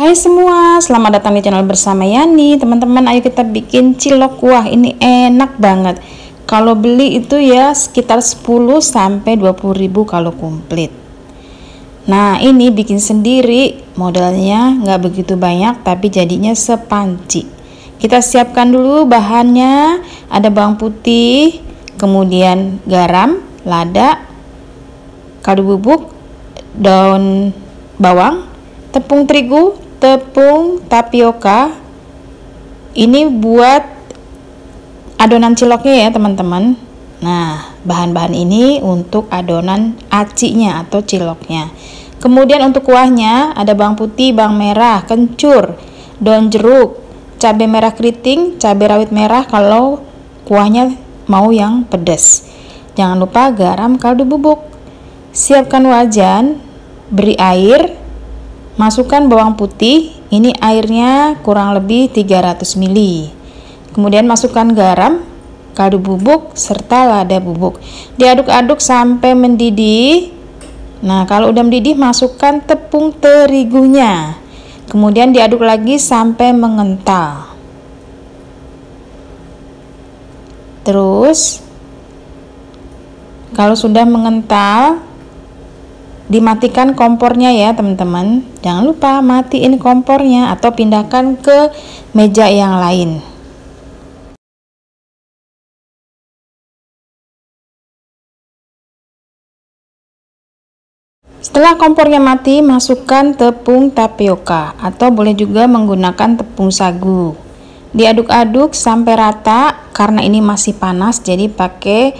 Hai semua, selamat datang di channel bersama Yani. Teman-teman, ayo kita bikin cilok kuah. Ini enak banget. Kalau beli itu ya sekitar 10 sampai 20 ribu kalau komplit. Nah, ini bikin sendiri. Modalnya nggak begitu banyak tapi jadinya sepanci. Kita siapkan dulu bahannya. Ada bawang putih, kemudian garam, lada, kaldu bubuk, daun bawang, tepung terigu, tepung tapioka. Ini buat adonan ciloknya ya teman-teman. Nah, bahan-bahan ini untuk adonan acinya atau ciloknya. Kemudian untuk kuahnya ada bawang putih, bawang merah, kencur, daun jeruk, cabai merah keriting, cabai rawit merah kalau kuahnya mau yang pedas. Jangan lupa garam, kaldu bubuk. Siapkan wajan, beri air, masukkan bawang putih, ini airnya kurang lebih 300 ml. Kemudian masukkan garam, kaldu bubuk, serta lada bubuk. Diaduk-aduk sampai mendidih. Nah, kalau udah mendidih masukkan tepung terigunya. Kemudian diaduk lagi sampai mengental. Terus kalau sudah mengental, dimatikan kompornya ya teman-teman. Jangan lupa matiin kompornya atau pindahkan ke meja yang lain. Setelah kompornya mati, masukkan tepung tapioka atau boleh juga menggunakan tepung sagu. Diaduk-aduk sampai rata. Karena ini masih panas jadi pakai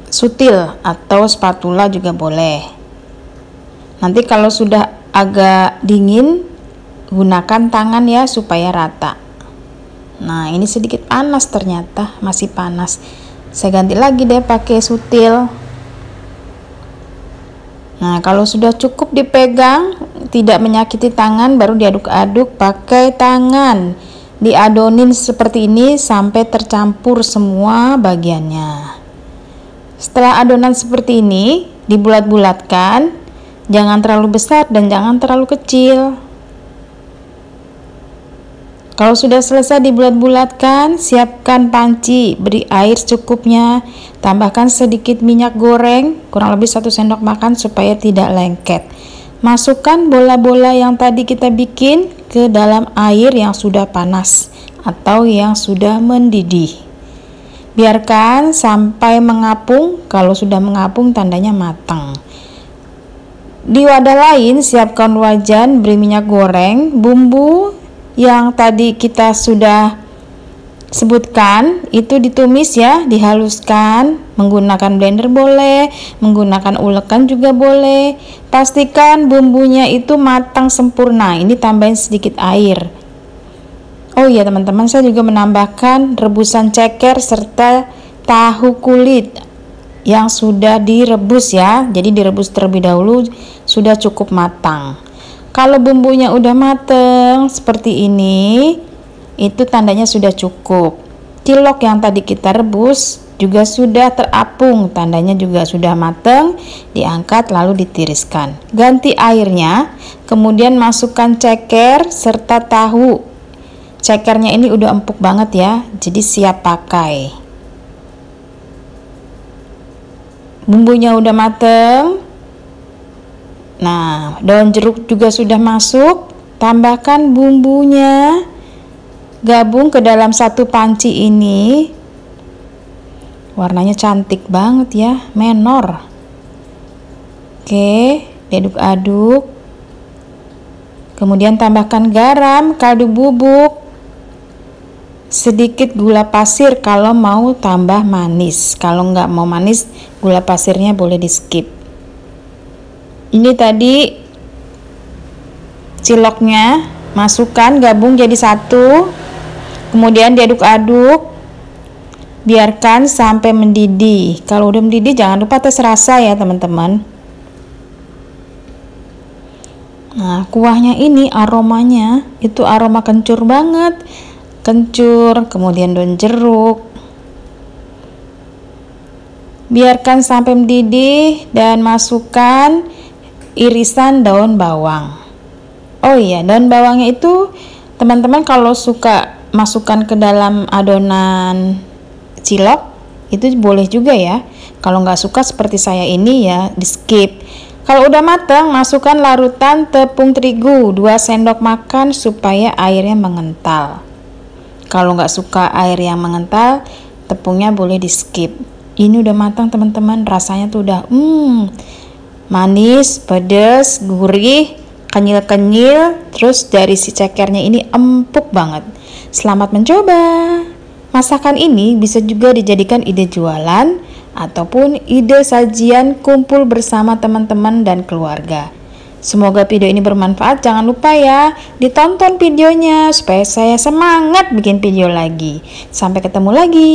sutil atau spatula juga boleh. Nanti kalau sudah agak dingin, gunakan tangan ya supaya rata. Nah, ini sedikit panas ternyata, masih panas. Saya ganti lagi deh pakai sutil. Nah, kalau sudah cukup dipegang, tidak menyakiti tangan, baru diaduk-aduk pakai tangan. Diadonin seperti ini sampai tercampur semua bagiannya. Setelah adonan seperti ini, dibulat-bulatkan. Jangan terlalu besar dan jangan terlalu kecil. Kalau sudah selesai dibulat-bulatkan, siapkan panci, beri air secukupnya, tambahkan sedikit minyak goreng, kurang lebih 1 sendok makan supaya tidak lengket. Masukkan bola-bola yang tadi kita bikin ke dalam air yang sudah panas atau yang sudah mendidih. Biarkan sampai mengapung, kalau sudah mengapung tandanya matang. Di wadah lain, siapkan wajan, beri minyak goreng, bumbu yang tadi kita sudah sebutkan itu ditumis ya, dihaluskan menggunakan blender boleh, menggunakan ulekan juga boleh. Pastikan bumbunya itu matang sempurna. Ini tambahin sedikit air. Oh iya teman-teman, saya juga menambahkan rebusan ceker serta tahu kulit yang sudah direbus ya. Jadi direbus terlebih dahulu, sudah cukup matang. Kalau bumbunya udah mateng seperti ini, itu tandanya sudah cukup. Cilok yang tadi kita rebus juga sudah terapung, tandanya juga sudah mateng. Diangkat lalu ditiriskan. Ganti airnya, kemudian masukkan ceker serta tahu. Cekernya ini udah empuk banget ya, jadi siap pakai. Bumbunya udah mateng. Nah, daun jeruk juga sudah masuk. Tambahkan bumbunya, gabung ke dalam satu panci ini. Warnanya cantik banget ya, menor. Oke, diaduk-aduk. Kemudian tambahkan garam, kaldu bubuk, sedikit gula pasir kalau mau tambah manis. Kalau nggak mau manis, gula pasirnya boleh di skip. Ini tadi ciloknya, masukkan, gabung jadi satu, kemudian diaduk-aduk, biarkan sampai mendidih. Kalau udah mendidih jangan lupa tes rasa ya teman-teman. Nah, kuahnya ini aromanya itu aroma kencur banget, kencur, kemudian daun jeruk. Biarkan sampai mendidih dan masukkan irisan daun bawang. Oh iya, daun bawangnya itu teman-teman kalau suka masukkan ke dalam adonan cilok itu boleh juga ya. Kalau nggak suka seperti saya ini ya di skip. Kalau udah matang, masukkan larutan tepung terigu 2 sendok makan supaya airnya mengental. Kalau nggak suka air yang mengental, tepungnya boleh di skip. Ini udah matang teman-teman, rasanya tuh udah manis, pedas, gurih, kenyil-kenyil, terus dari si cekernya ini empuk banget. Selamat mencoba. Masakan ini bisa juga dijadikan ide jualan ataupun ide sajian kumpul bersama teman-teman dan keluarga. Semoga video ini bermanfaat. Jangan lupa ya ditonton videonya supaya saya semangat bikin video lagi. Sampai ketemu lagi.